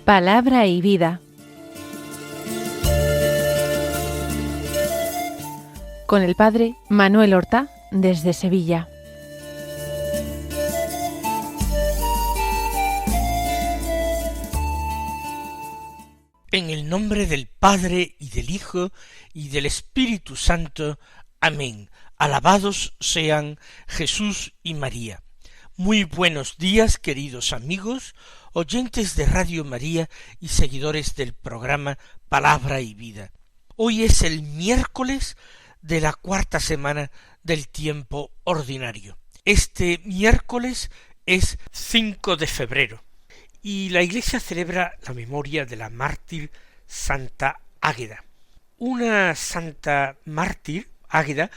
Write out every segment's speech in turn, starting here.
Palabra y vida. Con el padre Manuel Horta, desde Sevilla. En el nombre del Padre, y del Hijo, y del Espíritu Santo. Amén. Alabados sean Jesús y María. Muy buenos días, queridos amigos, oyentes de Radio María y seguidores del programa Palabra y Vida. Hoy es el miércoles de la cuarta semana del tiempo ordinario. Este miércoles es 5 de febrero y la Iglesia celebra la memoria de la mártir Santa Águeda. Una santa mártir, Águeda,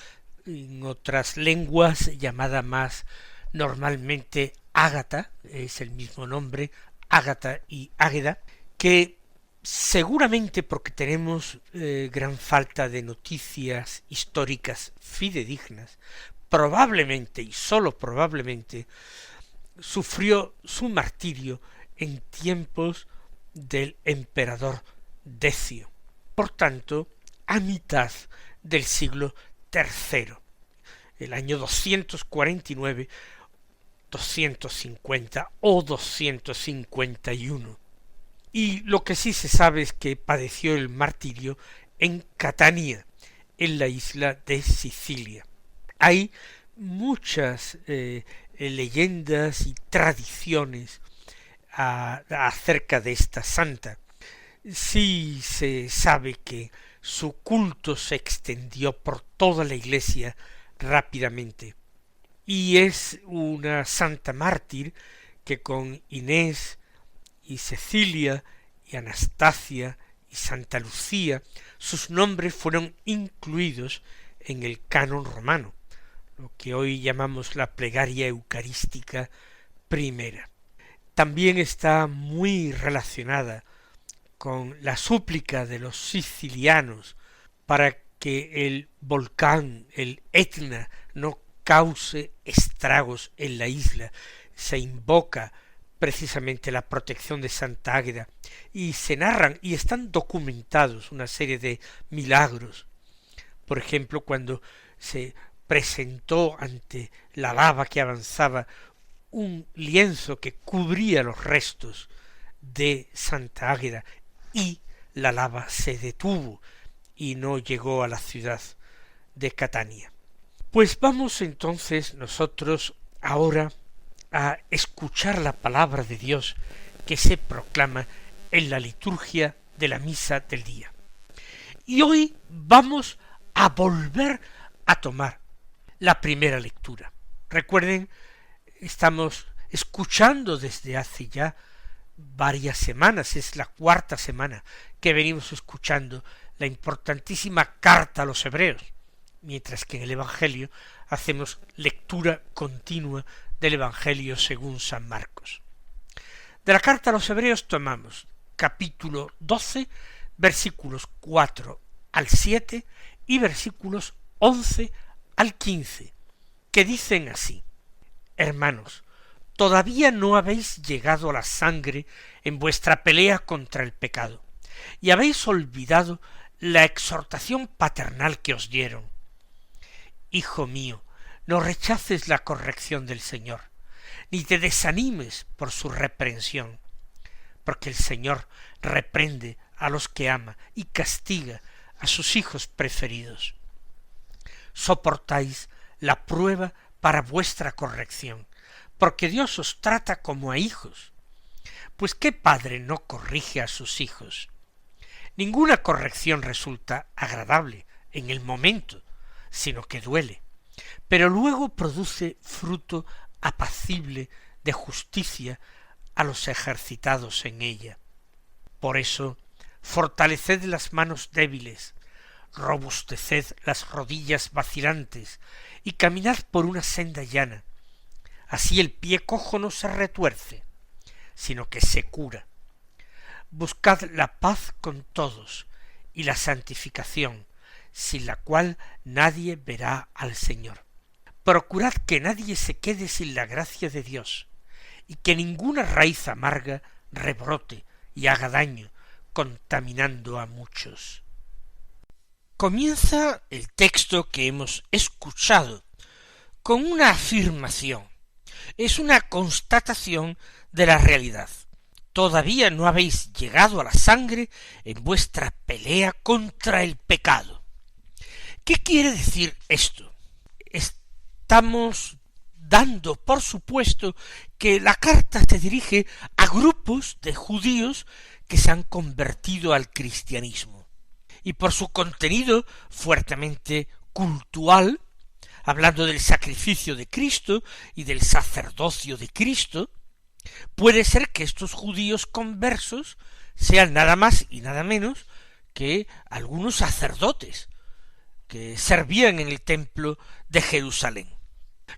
en otras lenguas llamada más normalmente Ágata, es el mismo nombre, Ágata y Águeda, que seguramente porque tenemos gran falta de noticias históricas fidedignas, probablemente y sólo probablemente sufrió su martirio en tiempos del emperador Decio, por tanto a mitad del siglo III, el año 249, 250 o 251. Y lo que sí se sabe es que padeció el martirio en Catania, en la isla de Sicilia. Hay muchas leyendas y tradiciones acerca de esta santa. Sí se sabe que su culto se extendió por toda la Iglesia rápidamente, y es una santa mártir que con Inés y Cecilia y Anastasia y Santa Lucía, sus nombres fueron incluidos en el canon romano, lo que hoy llamamos la plegaria eucarística primera. También está muy relacionada con la súplica de los sicilianos para que el volcán, el Etna, no cause estragos en la isla. Se invoca precisamente la protección de Santa Águeda y se narran y están documentados una serie de milagros. Por ejemplo, cuando se presentó ante la lava que avanzaba un lienzo que cubría los restos de Santa Águeda y la lava se detuvo y no llegó a la ciudad de Catania. Pues vamos entonces nosotros ahora a escuchar la palabra de Dios que se proclama en la liturgia de la misa del día. Y hoy vamos a volver a tomar la primera lectura. Recuerden, estamos escuchando desde hace ya varias semanas, es la cuarta semana que venimos escuchando la importantísima carta a los hebreos, mientras que en el Evangelio hacemos lectura continua del Evangelio según San Marcos. De la carta a los hebreos tomamos capítulo 12, versículos 4 al 7 y versículos 11 al 15, que dicen así: Hermanos, todavía no habéis llegado a la sangre en vuestra pelea contra el pecado, y habéis olvidado la exhortación paternal que os dieron. Hijo mío, no rechaces la corrección del Señor, ni te desanimes por su reprensión, porque el Señor reprende a los que ama y castiga a sus hijos preferidos. Soportáis la prueba para vuestra corrección, porque Dios os trata como a hijos. Pues ¿qué padre no corrige a sus hijos? Ninguna corrección resulta agradable en el momento, sino que duele, pero luego produce fruto apacible de justicia a los ejercitados en ella. Por eso, fortaleced las manos débiles, robusteced las rodillas vacilantes y caminad por una senda llana. Así el pie cojo no se retuerce, sino que se cura. Buscad la paz con todos y la santificación, sin la cual nadie verá al Señor. Procurad que nadie se quede sin la gracia de Dios, y que ninguna raíz amarga rebrote y haga daño, contaminando a muchos. Comienza el texto que hemos escuchado con una afirmación. Es una constatación de la realidad. Todavía no habéis llegado a la sangre en vuestra pelea contra el pecado. ¿Qué quiere decir esto? Estamos dando por supuesto que la carta se dirige a grupos de judíos que se han convertido al cristianismo, y por su contenido fuertemente cultural, hablando del sacrificio de Cristo y del sacerdocio de Cristo, puede ser que estos judíos conversos sean nada más y nada menos que algunos sacerdotes que servían en el templo de Jerusalén.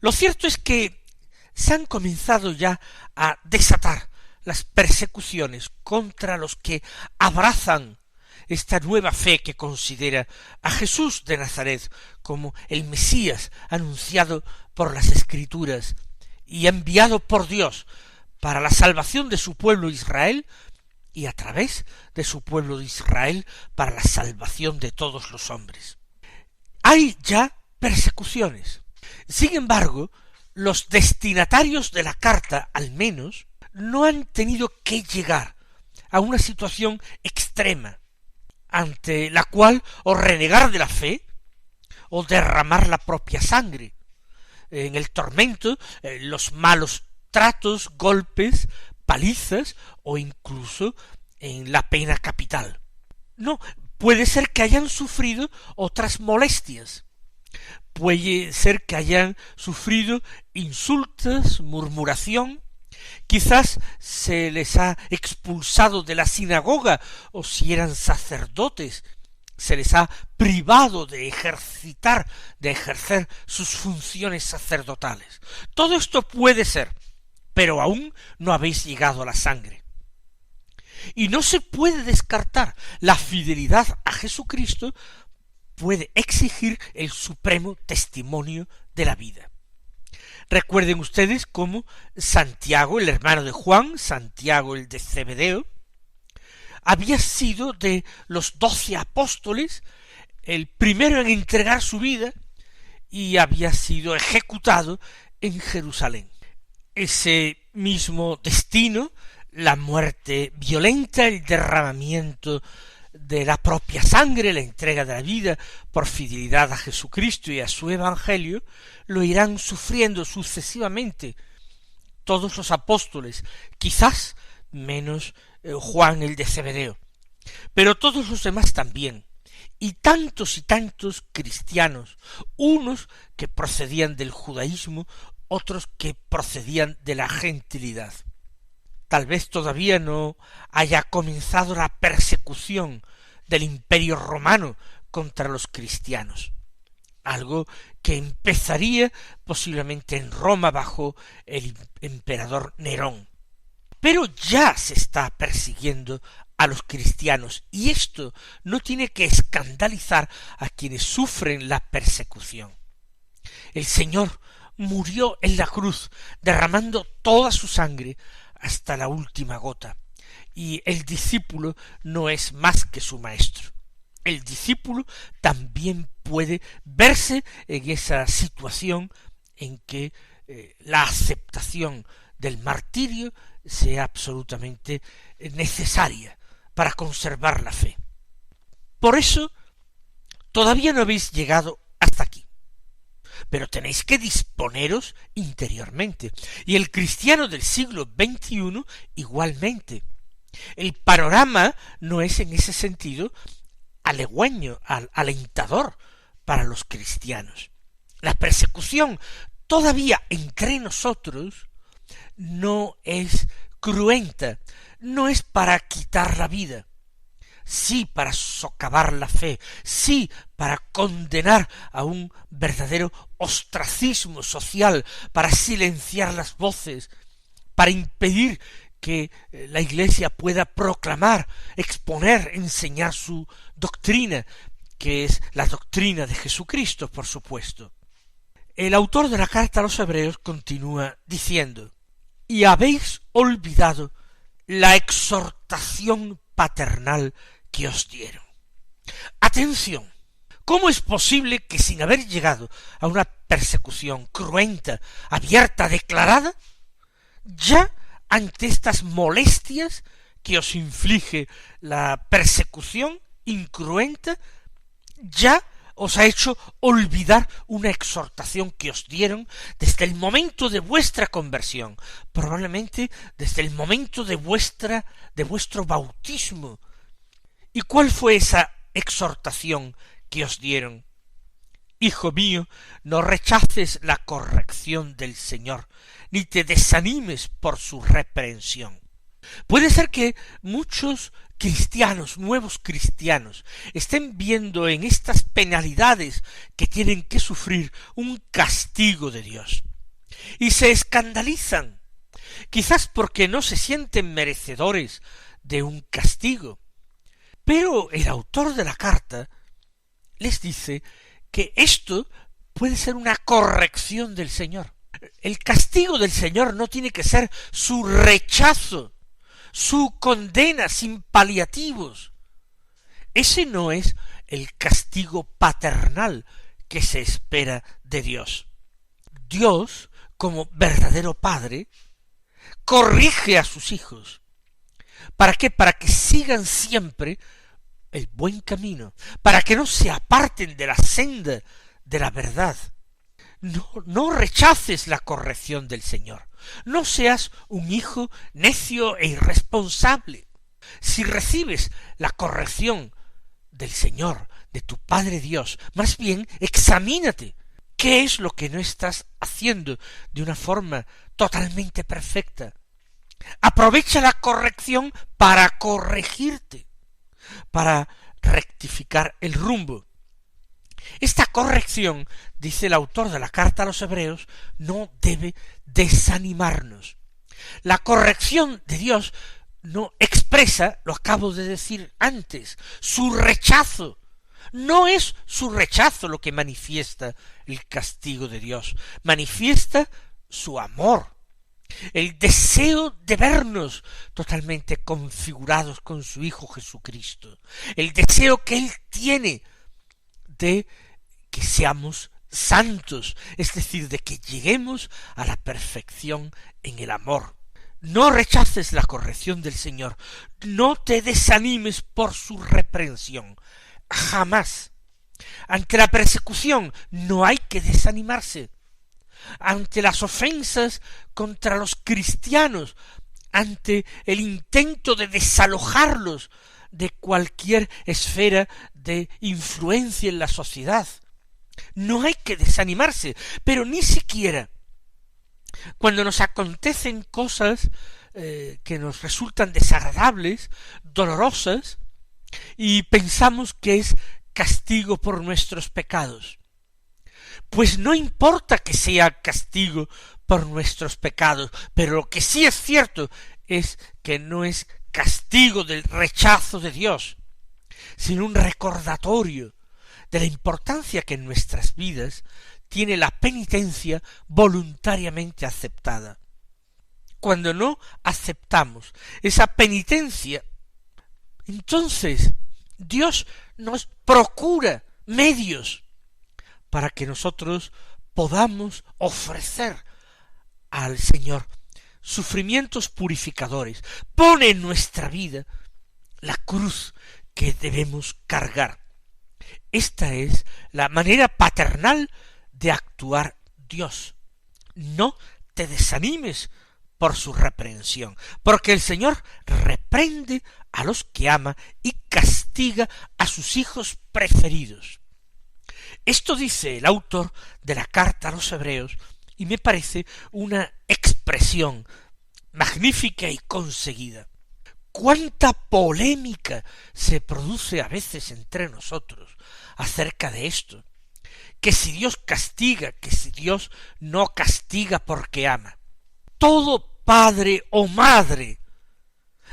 Lo cierto es que se han comenzado ya a desatar las persecuciones contra los que abrazan esta nueva fe que considera a Jesús de Nazaret como el Mesías anunciado por las Escrituras y enviado por Dios para la salvación de su pueblo Israel y a través de su pueblo de Israel para la salvación de todos los hombres. Hay ya persecuciones. Sin embargo, los destinatarios de la carta, al menos, no han tenido que llegar a una situación extrema, ante la cual o renegar de la fe, o derramar la propia sangre, en el tormento, los malos tratos, golpes, palizas, o incluso en la pena capital. No, puede ser que hayan sufrido otras molestias. Puede ser que hayan sufrido insultos, murmuración, quizás se les ha expulsado de la sinagoga, o si eran sacerdotes, se les ha privado de ejercer sus funciones sacerdotales. Todo esto puede ser, pero aún no habéis llegado a la sangre. Y no se puede descartar la fidelidad a Jesucristo, puede exigir el supremo testimonio de la vida. Recuerden ustedes cómo Santiago, el hermano de Juan, Santiago el de Zebedeo, había sido de los 12 apóstoles el primero en entregar su vida y había sido ejecutado en Jerusalén. Ese mismo destino, la muerte violenta, el derramamiento de la propia sangre, la entrega de la vida por fidelidad a Jesucristo y a su Evangelio, lo irán sufriendo sucesivamente todos los apóstoles, quizás menos Juan el de Zebedeo, pero todos los demás también, y tantos cristianos, unos que procedían del judaísmo, otros que procedían de la gentilidad. Tal vez todavía no haya comenzado la persecución del Imperio Romano contra los cristianos, algo que empezaría posiblemente en Roma bajo el emperador Nerón. Pero ya se está persiguiendo a los cristianos, y esto no tiene que escandalizar a quienes sufren la persecución. El Señor murió en la cruz, derramando toda su sangre hasta la última gota, y el discípulo no es más que su maestro. El discípulo también puede verse en esa situación en que la aceptación del martirio sea absolutamente necesaria para conservar la fe. Por eso, todavía no habéis llegado hasta aquí, pero tenéis que disponeros interiormente, y el cristiano del siglo XXI igualmente. El panorama no es en ese sentido halagüeño, alentador para los cristianos. La persecución todavía entre nosotros no es cruenta, no es para quitar la vida, sí para socavar la fe, sí para condenar a un verdadero ostracismo social, para silenciar las voces, para impedir que la Iglesia pueda proclamar, exponer, enseñar su doctrina, que es la doctrina de Jesucristo, por supuesto. El autor de la carta a los Hebreos continúa diciendo: y habéis olvidado la exhortación paternal que os dieron. Atención, ¿cómo es posible que sin haber llegado a una persecución cruenta, abierta, declarada, ya ante estas molestias que os inflige la persecución incruenta, ya os ha hecho olvidar una exhortación que os dieron desde el momento de vuestra conversión, probablemente desde el momento de vuestro bautismo? ¿Y cuál fue esa exhortación que os dieron? Hijo mío, no rechaces la corrección del Señor, ni te desanimes por su reprensión. Puede ser que muchos cristianos, nuevos cristianos, estén viendo en estas penalidades que tienen que sufrir un castigo de Dios, y se escandalizan, quizás porque no se sienten merecedores de un castigo. Pero el autor de la carta les dice que esto puede ser una corrección del Señor. El castigo del Señor no tiene que ser su rechazo, su condena sin paliativos. Ese no es el castigo paternal que se espera de Dios. Dios, como verdadero Padre, corrige a sus hijos. ¿Para qué? Para que sigan siempre el buen camino, para que no se aparten de la senda de la verdad. No rechaces la corrección del Señor. No seas un hijo necio e irresponsable. Si recibes la corrección del Señor, de tu Padre Dios, más bien examínate. ¿Qué es lo que no estás haciendo de una forma totalmente perfecta? Aprovecha la corrección para corregirte, para rectificar el rumbo. Esta corrección, dice el autor de la carta a los Hebreos, no debe desanimarnos. La corrección de Dios no expresa, lo acabo de decir antes, su rechazo. No es su rechazo lo que manifiesta el castigo de Dios, manifiesta su amor, el deseo de vernos totalmente configurados con su Hijo Jesucristo, el deseo que Él tiene de que seamos santos, es decir, de que lleguemos a la perfección en el amor. No rechaces la corrección del Señor, no te desanimes por su reprensión, jamás. Ante la persecución no hay que desanimarse. Ante las ofensas contra los cristianos, ante el intento de desalojarlos de cualquier esfera de influencia en la sociedad, no hay que desanimarse, pero ni siquiera cuando nos acontecen cosas que nos resultan desagradables, dolorosas, y pensamos que es castigo por nuestros pecados. Pues no importa que sea castigo por nuestros pecados, pero lo que sí es cierto es que no es castigo del rechazo de Dios, sino un recordatorio de la importancia que en nuestras vidas tiene la penitencia voluntariamente aceptada. Cuando no aceptamos esa penitencia, entonces Dios nos procura medios para que nosotros podamos ofrecer al Señor sufrimientos purificadores. Pone en nuestra vida la cruz que debemos cargar. Esta es la manera paternal de actuar Dios. No te desanimes por su reprensión, porque el Señor reprende a los que ama y castiga a sus hijos preferidos. Esto dice el autor de la carta a los Hebreos, y me parece una expresión magnífica y conseguida. Cuánta polémica se produce a veces entre nosotros acerca de esto, que si Dios castiga, que si Dios no castiga porque ama. Todo padre o madre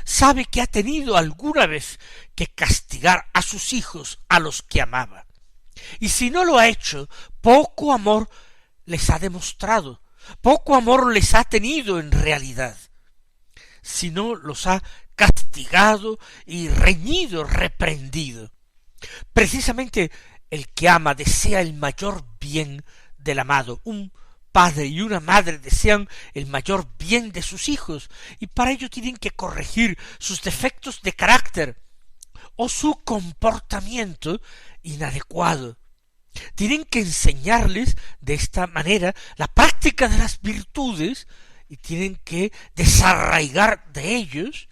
sabe que ha tenido alguna vez que castigar a sus hijos, a los que amaba. Y si no lo ha hecho, poco amor les ha demostrado, poco amor les ha tenido en realidad. Si no los ha castigado y reñido, reprendido. Precisamente el que ama desea el mayor bien del amado. Un padre y una madre desean el mayor bien de sus hijos, y para ello tienen que corregir sus defectos de carácter o su comportamiento inadecuado. Tienen que enseñarles de esta manera la práctica de las virtudes, y tienen que desarraigar de ellos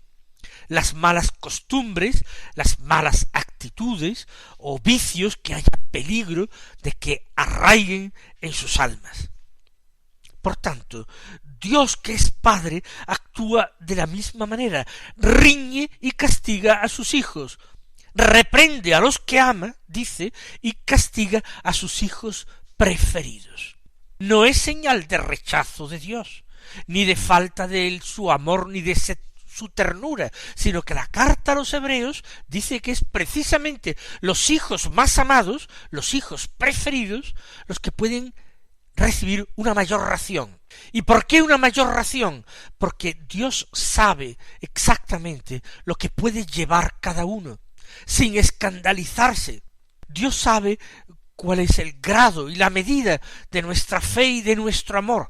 las malas costumbres, las malas actitudes o vicios que haya peligro de que arraiguen en sus almas. Por tanto, Dios, que es Padre, actúa de la misma manera, riñe y castiga a sus hijos, reprende a los que ama, dice, y castiga a sus hijos preferidos. No es señal de rechazo de Dios, ni de falta de él su amor, ni de su ternura, sino que la carta a los hebreos dice que es precisamente los hijos más amados, los hijos preferidos, los que pueden recibir una mayor ración. ¿Y por qué una mayor ración? Porque Dios sabe exactamente lo que puede llevar cada uno, sin escandalizarse. Dios sabe cuál es el grado y la medida de nuestra fe y de nuestro amor,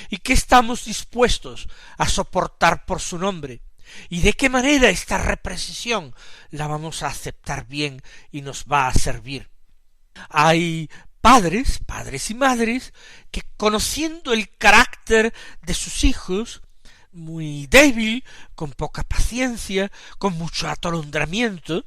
y qué estamos dispuestos a soportar por su nombre, y de qué manera esta represión la vamos a aceptar bien y nos va a servir. Hay padres y madres, que conociendo el carácter de sus hijos, muy débil, con poca paciencia, con mucho atolondramiento,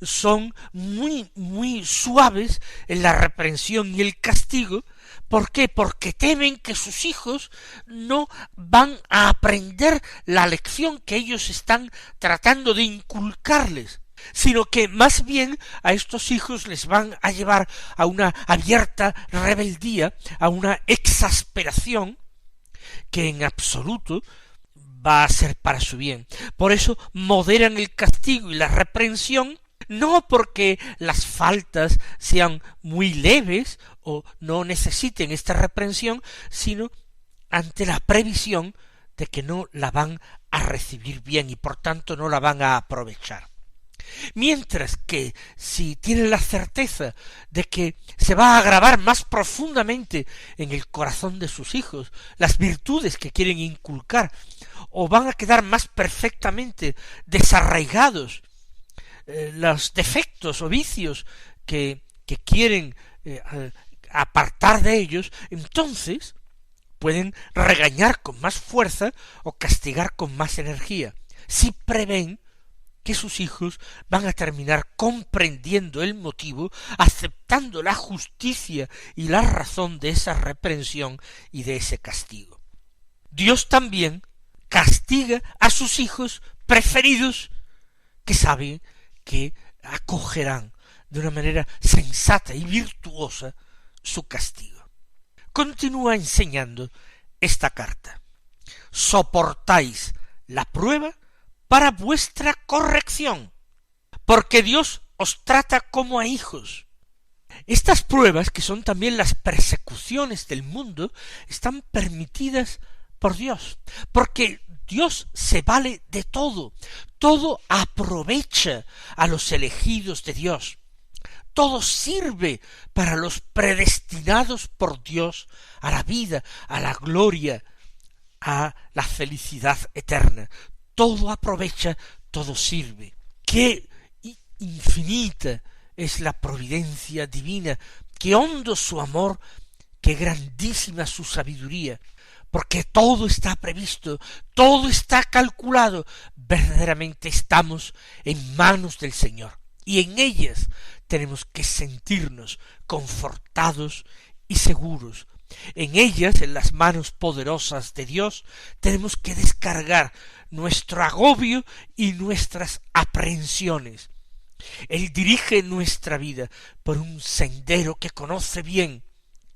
son muy suaves en la reprensión y el castigo. ¿Por qué? Porque temen que sus hijos no van a aprender la lección que ellos están tratando de inculcarles, sino que más bien a estos hijos les van a llevar a una abierta rebeldía, a una exasperación que en absoluto va a ser para su bien. Por eso moderan el castigo y la reprensión, no porque las faltas sean muy leves o no necesiten esta reprensión, sino ante la previsión de que no la van a recibir bien y por tanto no la van a aprovechar. Mientras que si tienen la certeza de que se va a grabar más profundamente en el corazón de sus hijos las virtudes que quieren inculcar, o van a quedar más perfectamente desarraigados los defectos o vicios que quieren apartar de ellos, entonces pueden regañar con más fuerza o castigar con más energía, si prevén que sus hijos van a terminar comprendiendo el motivo, aceptando la justicia y la razón de esa reprensión y de ese castigo. Dios también castiga a sus hijos preferidos, que saben que acogerán de una manera sensata y virtuosa su castigo. Continúa enseñando esta carta. Soportáis la prueba para vuestra corrección, porque Dios os trata como a hijos. Estas pruebas, que son también las persecuciones del mundo, están permitidas por Dios, porque Dios se vale de todo, todo aprovecha a los elegidos de Dios, todo sirve para los predestinados por Dios a la vida, a la gloria, a la felicidad eterna. Todo aprovecha, todo sirve. Qué infinita es la providencia divina, qué hondo su amor, qué grandísima su sabiduría, porque todo está previsto, todo está calculado. Verdaderamente estamos en manos del Señor, y en ellas tenemos que sentirnos confortados y seguros. En ellas, en las manos poderosas de Dios, tenemos que descargar nuestro agobio y nuestras aprehensiones. Él dirige nuestra vida por un sendero que conoce bien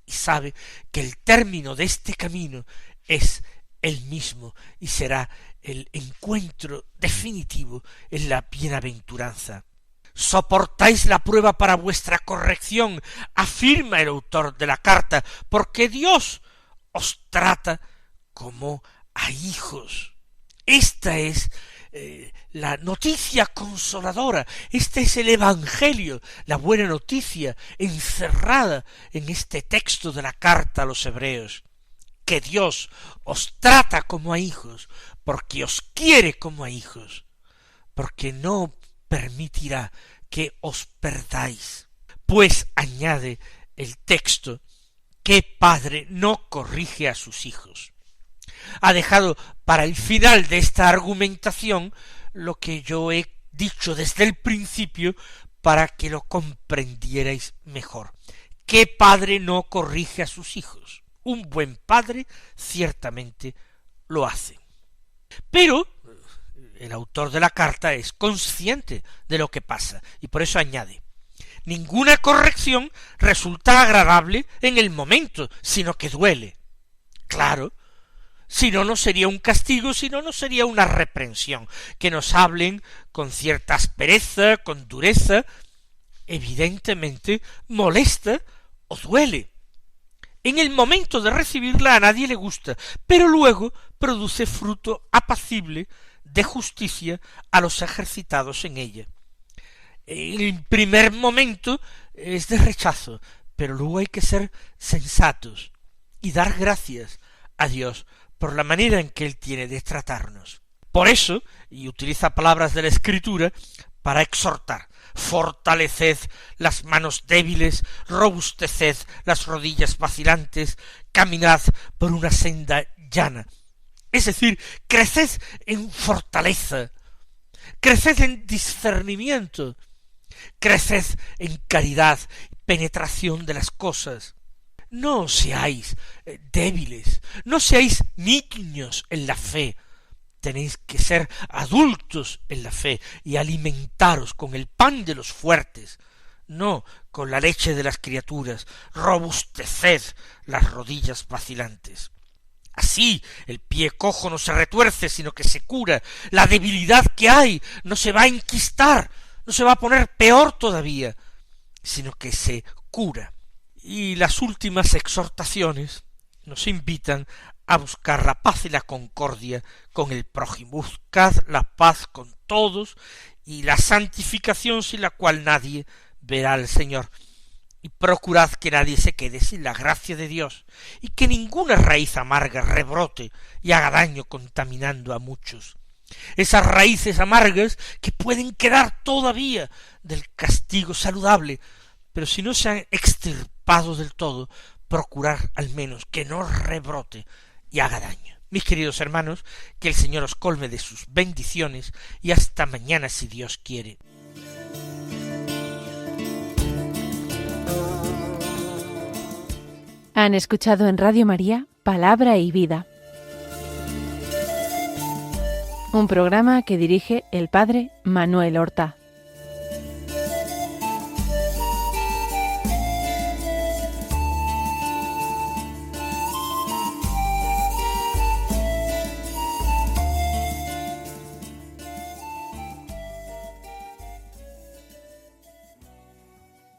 y sabe que el término de este camino es el mismo y será el encuentro definitivo en la bienaventuranza. Soportáis la prueba para vuestra corrección, afirma el autor de la carta, porque Dios os trata como a hijos. Esta es la noticia consoladora, este es el Evangelio, la buena noticia encerrada en este texto de la carta a los hebreos, que Dios os trata como a hijos, porque os quiere como a hijos, porque no permitirá que os perdáis. Pues añade el texto, ¿qué padre no corrige a sus hijos? Ha dejado para el final de esta argumentación lo que yo he dicho desde el principio para que lo comprendierais mejor. ¿Qué padre no corrige a sus hijos? Un buen padre ciertamente lo hace. Pero el autor de la carta es consciente de lo que pasa y por eso añade, ninguna corrección resulta agradable en el momento, sino que duele. Claro, si no, no sería un castigo, si no, no sería una reprensión, que nos hablen con cierta aspereza, con dureza, evidentemente molesta o duele. En el momento de recibirla a nadie le gusta, pero luego produce fruto apacible de justicia a los ejercitados en ella. En el primer momento es de rechazo, pero luego hay que ser sensatos y dar gracias a Dios por la manera en que Él tiene de tratarnos. Por eso, y utiliza palabras de la Escritura para exhortar, fortaleced las manos débiles, robusteced las rodillas vacilantes, caminad por una senda llana. Es decir, creced en fortaleza, creced en discernimiento, creced en caridad, penetración de las cosas. No seáis débiles, no seáis niños en la fe, tenéis que ser adultos en la fe y alimentaros con el pan de los fuertes, no con la leche de las criaturas. Robusteced las rodillas vacilantes. Así el pie cojo no se retuerce, sino que se cura. La debilidad que hay no se va a enquistar, no se va a poner peor todavía, sino que se cura. Y las últimas exhortaciones nos invitan a buscar la paz y la concordia con el prójimo. Buscad la paz con todos y la santificación sin la cual nadie verá al Señor. Y procurad que nadie se quede sin la gracia de Dios, y que ninguna raíz amarga rebrote y haga daño contaminando a muchos. Esas raíces amargas que pueden quedar todavía del castigo saludable, pero si no se han extirpado del todo, procurar al menos que no rebrote y haga daño. Mis queridos hermanos, que el Señor os colme de sus bendiciones y hasta mañana si Dios quiere. Han escuchado en Radio María Palabra y Vida, un programa que dirige el Padre Manuel Horta.